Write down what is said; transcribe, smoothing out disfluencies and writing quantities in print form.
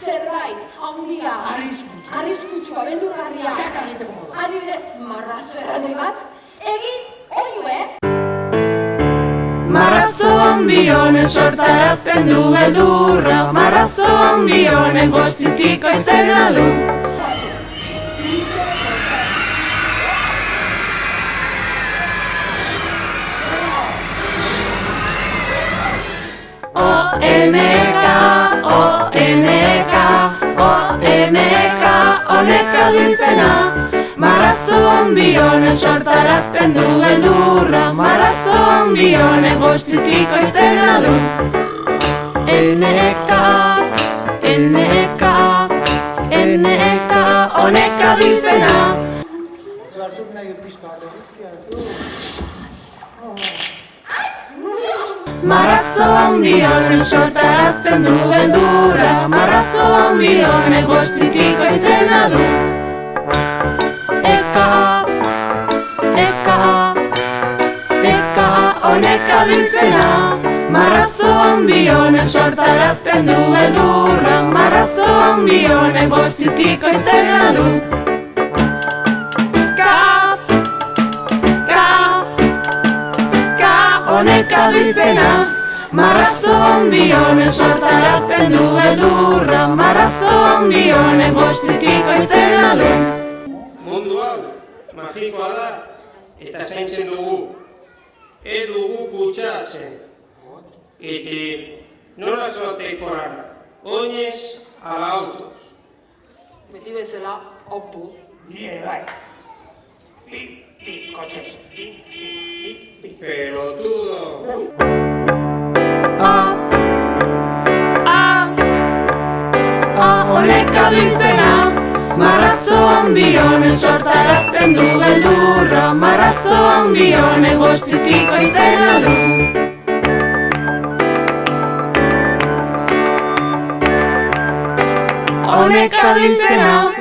zerbait, handia, arriskutsua, beldurgarria, adibidez, marrazo erraldoi bat, egin oinue. Marrazo handi honek sortarazten du beldurra, marrazo handi honek bostizkiko izena du. Oneka du izena. Marrazo handi honek sortarazten du beldurra, marrazo handi honek bostizkiko izena du. Eneka, oneka du izena. Marrazo handi honek sortarazten du beldurra, marrazo handi honek bostizkiko izena du. Oneka du izena. Marrazo handi honek sortarazten du beldurra, marrazo handi honek bostizkiko izena du. Oneka du izena. Marrazo handi honek sortarazten du beldurra, marrazo handi honek bostizkiko izena du. Mundu hau, magikoa da, eta zaintzen dugu. Dugu kutsatzen. Eta nola zoateko ara, oinez ala autoz. Beti bezala, autoz. Nire bai. Kotxez. Pelotudo. Oneka du izena. Marrazo handi honek sortarazten du beldurra, marrazo handi honek bostizkiko izena du. Oneka du izena.